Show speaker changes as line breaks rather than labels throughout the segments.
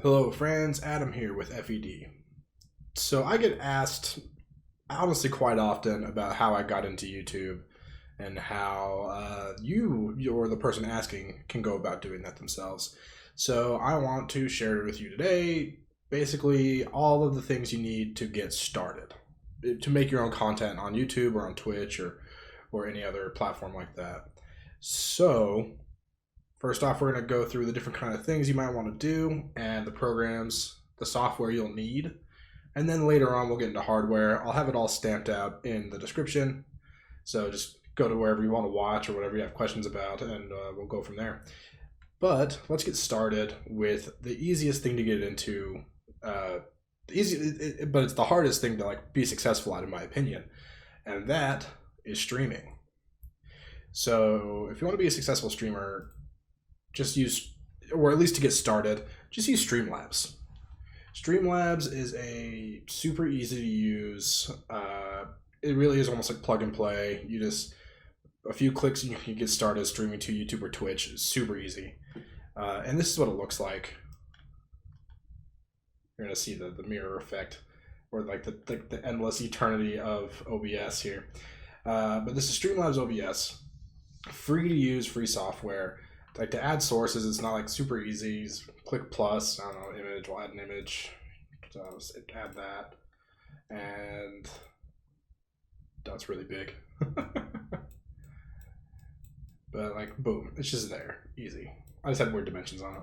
Hello friends, Adam here with FED. So I get asked honestly quite often about how I got into YouTube and how you or the person asking can go about doing that themselves. So I want to share with you today basically all of the things you need to get started to make your own content on YouTube or on Twitch or any other platform like that. So first off, we're going to go through the different kind of things you might want to do and the programs, the software you'll need. And then later on, we'll get into hardware. I'll have it all stamped out in the description. So just go to wherever you want to watch or whatever you have questions about, and we'll go from there. But let's get started with the easiest thing to get into. But it's the hardest thing to be successful at, in my opinion, and that is streaming. So if you want to be a successful streamer, just use, or at least to get started, just use Streamlabs. Streamlabs is a super easy to use. It really is almost like plug and play. You just a few clicks and you can get started streaming to YouTube or Twitch. It's super easy. And this is what it looks like. You're gonna see the mirror effect, or like the endless eternity of OBS here. But this is Streamlabs OBS, free to use, free software. Like to add sources, it's not like super easy. Just click plus, I don't know, image, we'll add an image. So add that. And that's really big. But like boom, it's just there. Easy. I just had weird dimensions on it.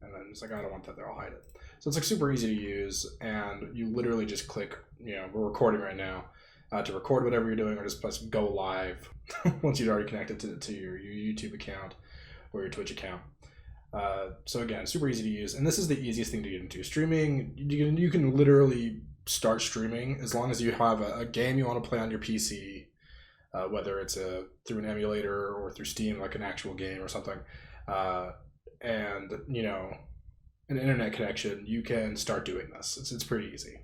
And then it's like, I don't want that there, I'll hide it. So it's like super easy to use, and you literally just click, we're recording right now. To record whatever you're doing, or just press go live once you've already connected to your YouTube account or your Twitch account. So again, super easy to use, and this is the easiest thing to get into. Streaming, you can literally start streaming as long as you have a game you want to play on your PC, whether it's through an emulator or through Steam, like an actual game or something, and an internet connection. You can start doing this. It's pretty easy.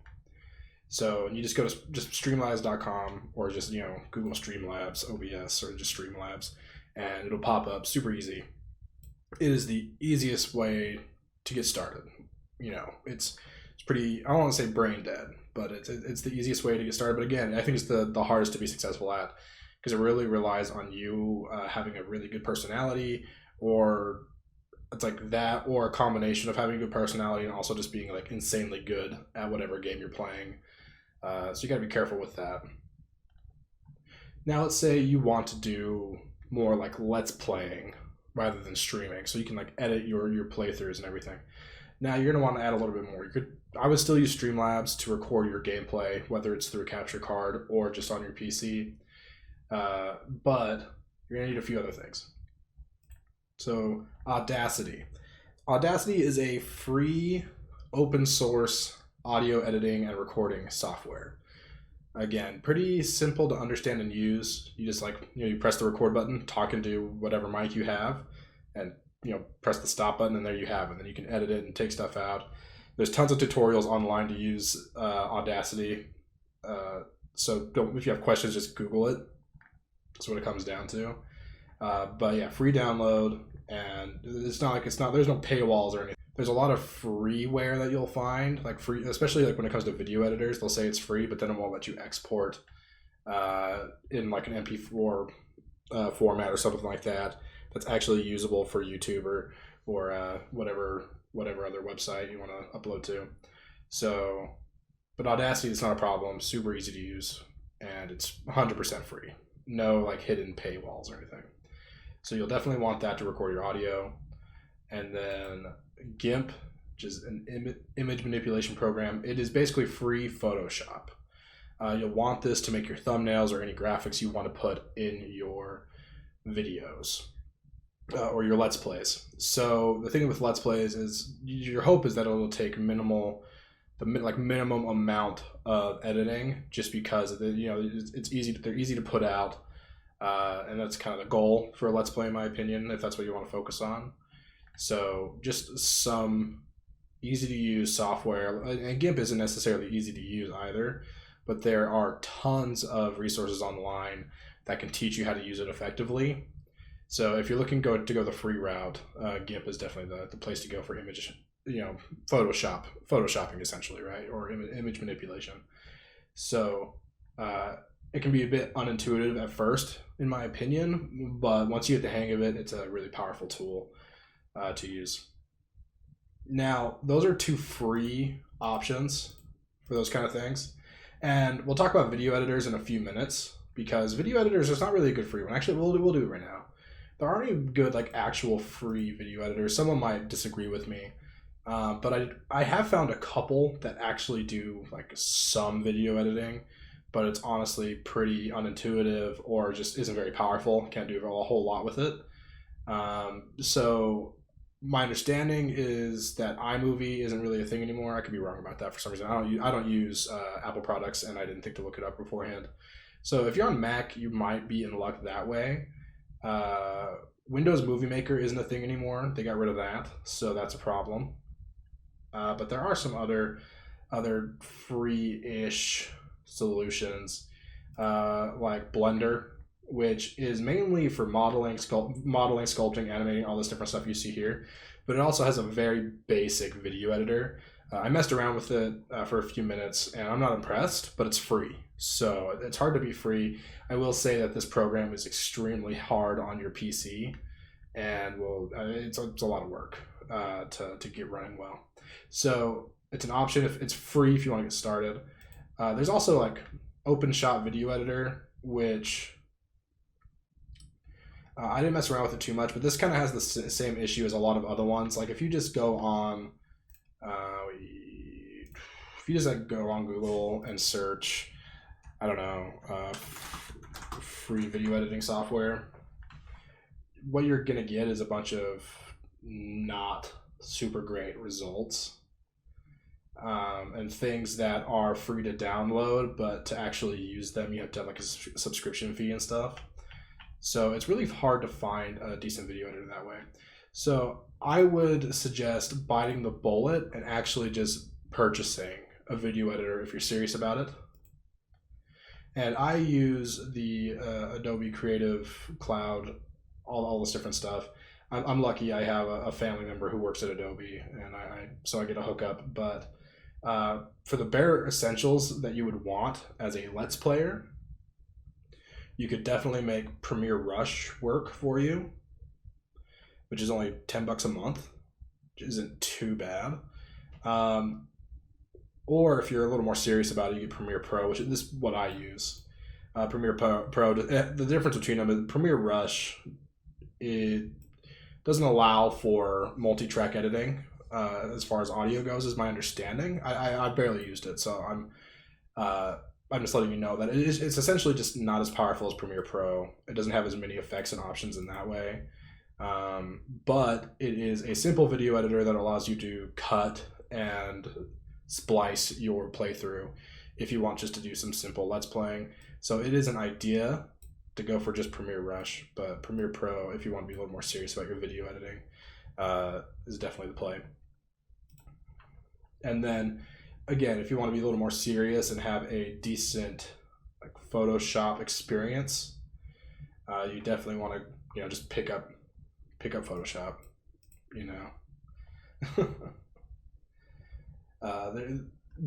So you just go to just streamlabs.com, or just Google Streamlabs OBS, or just Streamlabs, and it'll pop up. Super easy. It is the easiest way to get started. It's pretty, I don't want to say brain dead, but it's the easiest way to get started. But again, I think it's the hardest to be successful at, because it really relies on you having a really good personality, or it's like that, or a combination of having a good personality and also just being like insanely good at whatever game you're playing. So you got to be careful with that. Now let's say you want to do more like let's playing rather than streaming, so you can like edit your playthroughs and everything. Now you're gonna want to add a little bit more. I would still use Streamlabs to record your gameplay, whether it's through a capture card or just on your PC. But you're gonna need a few other things. So Audacity. Audacity is a free open source audio editing and recording software. Again, pretty simple to understand and use. You just you press the record button, talk into whatever mic you have, and press the stop button, and there you have it. And then you can edit it and take stuff out. There's tons of tutorials online to use Audacity. So if you have questions, just Google it. That's what it comes down to. But yeah, free download, and there's no paywalls or anything. There's a lot of freeware that you'll find, like free, especially like when it comes to video editors. They'll say it's free, but then it won't let you export in like an MP4 format or something like that. That's actually usable for YouTube or whatever other website you want to upload to. So, but Audacity is not a problem. Super easy to use, and it's 100% free. No like hidden paywalls or anything. So you'll definitely want that to record your audio. And then GIMP, which is an image manipulation program. It is basically free Photoshop. You'll want this to make your thumbnails or any graphics you want to put in your videos or your Let's Plays. So the thing with Let's Plays is your hope is that it'll take minimum amount of editing, just because it's easy. They're easy to put out, and that's kind of the goal for a Let's Play, in my opinion, if that's what you want to focus on. So just some easy to use software, and GIMP isn't necessarily easy to use either, but there are tons of resources online that can teach you how to use it effectively. So if you're looking to go the free route, GIMP is definitely the place to go for image, photoshopping essentially, right? Or image manipulation. So it can be a bit unintuitive at first, in my opinion, but once you get the hang of it, it's a really powerful tool to use. Now, those are 2 free options for those kind of things. And we'll talk about video editors in a few minutes, because video editors, there's not really a good free one. Actually, we'll do it right now. There aren't any good like actual free video editors. Someone might disagree with me, but I have found a couple that actually do like some video editing, but it's honestly pretty unintuitive or just isn't very powerful. Can't do a whole lot with it. So my understanding is that iMovie isn't really a thing anymore. I could be wrong about that for some reason. I don't use Apple products, and I didn't think to look it up beforehand. So if you're on Mac, you might be in luck that way. Windows Movie Maker isn't a thing anymore. They got rid of that, so that's a problem. But there are some other free-ish solutions, like Blender, which is mainly for modeling, sculpting, animating, all this different stuff you see here. But it also has a very basic video editor. I messed around with it for a few minutes, and I'm not impressed, but it's free. So it's hard to be free. I will say that this program is extremely hard on your PC, and it's a lot of work to get running well. So it's an option. If it's free if you want to get started. There's also like OpenShot Video Editor, which I didn't mess around with it too much, but this kind of has the same issue as a lot of other ones. Like if you just go on, go on Google and search, I don't know, free video editing software, what you're gonna get is a bunch of not super great results, and things that are free to download, but to actually use them, you have to have like a subscription fee and stuff. So it's really hard to find a decent video editor that way. So I would suggest biting the bullet and actually just purchasing a video editor if you're serious about it. And I use the Adobe Creative Cloud, all this different stuff. I'm lucky I have a family member who works at Adobe, and so I get a hookup. But for the bare essentials that you would want as a Let's Player, you could definitely make Premiere Rush work for you, which is only $10 a month, which isn't too bad. Or if you're a little more serious about it, you get Premiere Pro, which is what I use. Premiere Pro, the difference between them is Premiere Rush, it doesn't allow for multi-track editing as far as audio goes, is my understanding. I barely used it, so I'm just letting you know that it's essentially just not as powerful as Premiere Pro. It doesn't have as many effects and options in that way. But it is a simple video editor that allows you to cut and splice your playthrough if you want just to do some simple Let's Playing. So it is an idea to go for just Premiere Rush, but Premiere Pro, if you want to be a little more serious about your video editing, is definitely the play. And then again, if you want to be a little more serious and have a decent like Photoshop experience, you definitely want to just pick up Photoshop.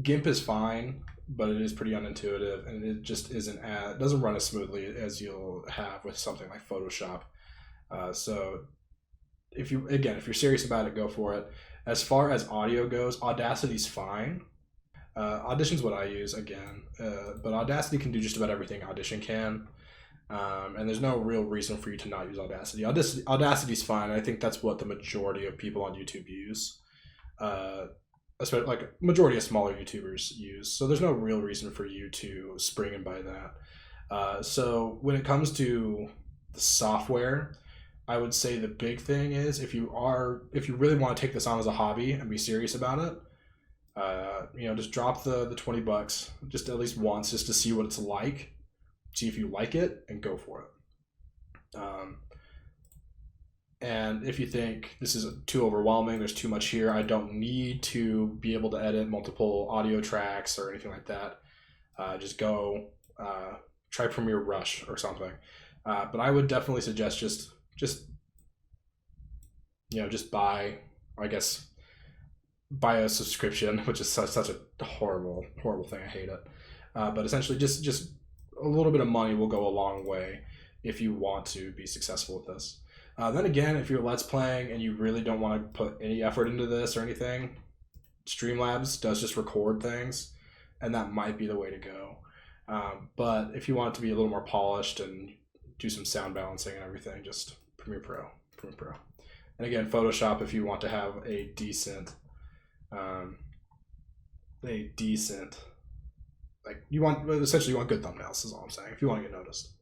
GIMP is fine, but it is pretty unintuitive, and it just it doesn't run as smoothly as you'll have with something like Photoshop. So if you're serious about it, go for it. As far as audio goes, Audacity's fine. Audition's what I use again, but Audacity can do just about everything Audition can, and there's no real reason for you to not use Audacity. Audacity's fine. I think that's what the majority of people on YouTube use, especially like majority of smaller YouTubers use. So there's no real reason for you to spring and buy that. So when it comes to the software, I would say the big thing is if you really want to take this on as a hobby and be serious about it, just drop the $20 just at least once, just to see what it's like, see if you like it, and go for it. And if you think this is too overwhelming, there's too much here, I don't need to be able to edit multiple audio tracks or anything like that, just go try Premiere Rush or something. But I would definitely suggest just just just buy, I guess, buy a subscription, which is such a horrible thing. I hate it. But essentially, just a little bit of money will go a long way if you want to be successful with this. Then again, if you're Let's Playing and you really don't want to put any effort into this or anything, Streamlabs does just record things, and that might be the way to go. But if you want it to be a little more polished and do some sound balancing and everything, just Premiere Pro. And again, Photoshop if you want to have a decent, like you want good thumbnails is all I'm saying, if you want to get noticed.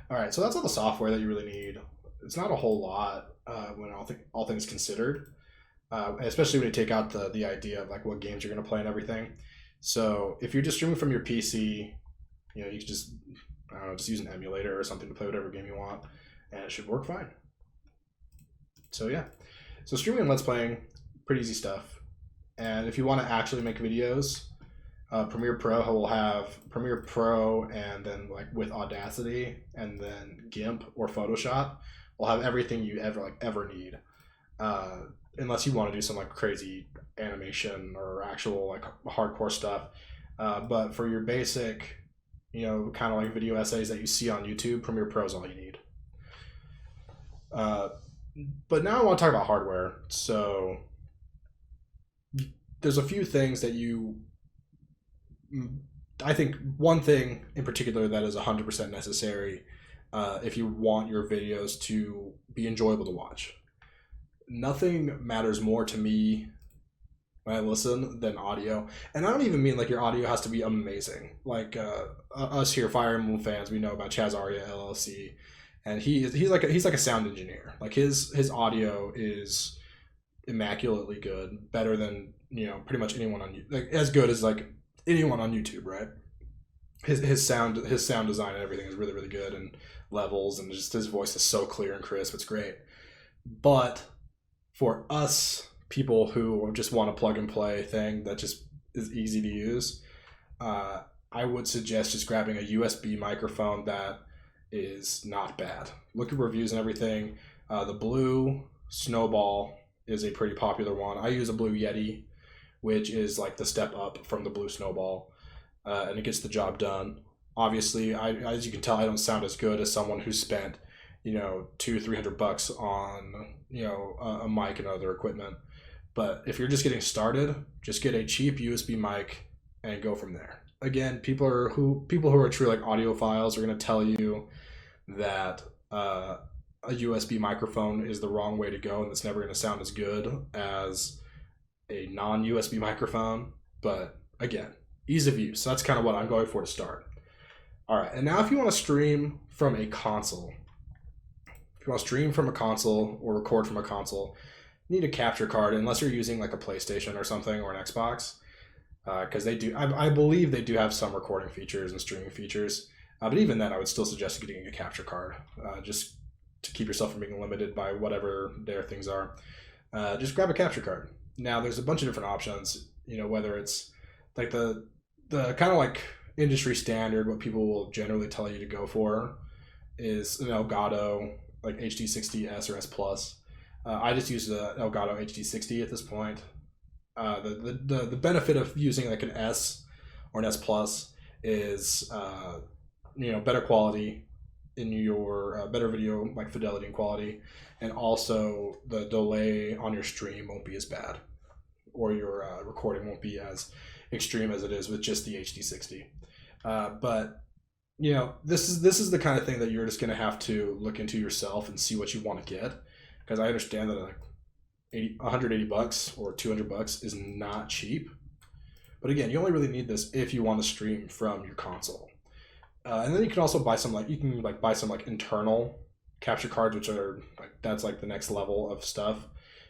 All right, so that's all the software that you really need. It's not a whole lot when all things considered, especially when you take out the idea of like what games you're going to play and everything. So if you're just streaming from your PC, you can just, I don't know, just use an emulator or something to play whatever game you want, and it should work fine. So yeah, so streaming and Let's Playing, pretty easy stuff. And if you want to actually make videos, Premiere Pro will have Premiere Pro, and then like with Audacity, and then GIMP or Photoshop will have everything you ever need. Unless you want to do some like crazy animation or actual like hardcore stuff. But for your basic, kind of like video essays that you see on YouTube, Premiere Pro is all you need. But now I want to talk about hardware. So there's a few things that I think one thing in particular that is 100% necessary if you want your videos to be enjoyable to watch. Nothing matters more to me when I listen than audio. And I don't even mean like your audio has to be amazing. Like us here, Fire Emblem fans, we know about Chaz Arya LLC. And he's like a sound engineer. Like his audio is immaculately good, better than pretty much anyone on like as good as like anyone on YouTube, right? His sound design and everything is really, really good, and levels, and just his voice is so clear and crisp. It's great. But for us people who just want a plug and play thing that just is easy to use, I would suggest just grabbing a USB microphone that is not bad. Look at reviews and everything. The Blue Snowball is a pretty popular one. I use a Blue Yeti, which is like the step up from the Blue Snowball, and it gets the job done. Obviously, as you can tell, I don't sound as good as someone who spent $200-300 on a mic and other equipment. But if you're just getting started, just get a cheap USB mic and go from there. Again, people who are true like audiophiles are going to tell you that a USB microphone is the wrong way to go, and it's never going to sound as good as a non-USB microphone. But again, ease of use. So that's kind of what I'm going for to start. All right, and now if you want to stream from a console, or record from a console, you need a capture card, unless you're using like a PlayStation or something, or an Xbox, because they do. I believe they do have some recording features and streaming features, but even then, I would still suggest getting a capture card, just to keep yourself from being limited by whatever their things are. Just grab a capture card. Now, there's a bunch of different options. Whether it's like the kind of like industry standard, what people will generally tell you to go for is an Elgato, like HD60S or S Plus. I just use the Elgato HD60 at this point. The benefit of using like an S or an S Plus is better quality in your better video like fidelity and quality, and also the delay on your stream won't be as bad, or your recording won't be as extreme as it is with just the HD60. But this is the kind of thing that you're just going to have to look into yourself and see what you want to get, because I understand that like $180 or $200 is not cheap. But again, you only really need this if you want to stream from your console. And then you can also buy some internal capture cards, which are that's like the next level of stuff.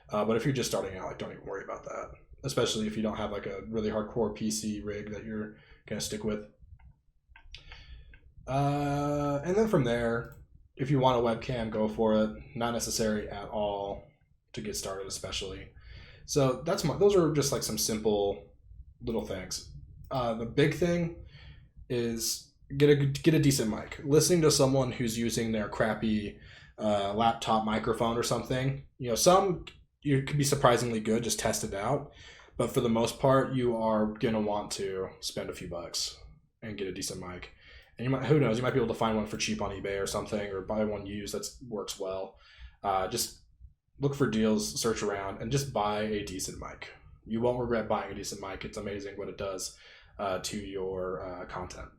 But if you're just starting out, don't even worry about that, especially if you don't have like a really hardcore PC rig that you're gonna stick with. And then from there, if you want a webcam, go for it. Not necessary at all to get started, especially. So those are just like some simple little things. The big thing is get a decent mic. Listening to someone who's using their crappy laptop microphone or something. Some you could be surprisingly good. Just test it out. But for the most part, you are gonna want to spend a few bucks and get a decent mic. And who knows, you might be able to find one for cheap on eBay or something, or buy one used that works well. Just look for deals, search around, and just buy a decent mic. You won't regret buying a decent mic. It's amazing what it does to your content.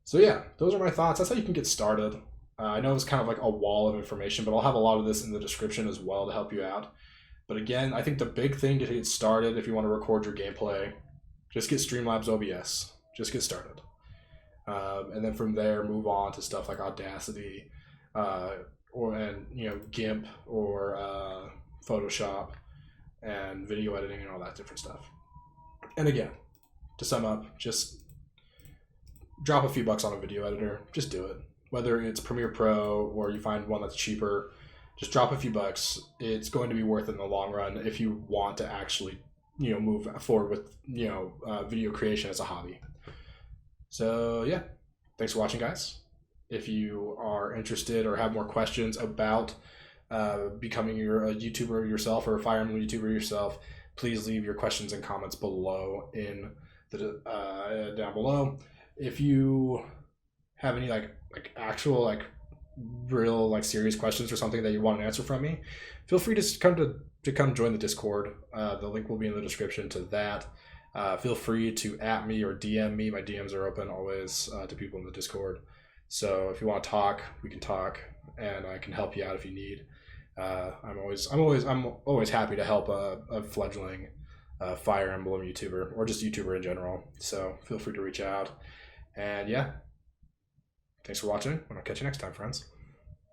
So yeah, those are my thoughts. That's how you can get started. I know it's kind of like a wall of information, but I'll have a lot of this in the description as well to help you out. But again, I think the big thing to get started, if you want to record your gameplay, just get Streamlabs OBS. Just get started. And then from there, move on to stuff like Audacity, GIMP or Photoshop and video editing and all that different stuff. And again, to sum up, just drop a few bucks on a video editor. Just do it. Whether it's Premiere Pro or you find one that's cheaper, just drop a few bucks. It's going to be worth it in the long run if you want to actually, move forward with, video creation as a hobby. So yeah, thanks for watching, guys. If you are interested or have more questions about becoming a YouTuber yourself or a Fire Emblem YouTuber yourself, please leave your questions and comments below in the down below. If you have any actual real serious questions or something that you want an answer from me, feel free to come join the Discord. The link will be in the description to that. Feel free to @ me or DM me. My DMs are open always to people in the Discord. So if you want to talk, we can talk, and I can help you out if you need. I'm always happy to help a fledgling Fire Emblem YouTuber or just YouTuber in general. So feel free to reach out. And yeah, thanks for watching, and I'll catch you next time, friends.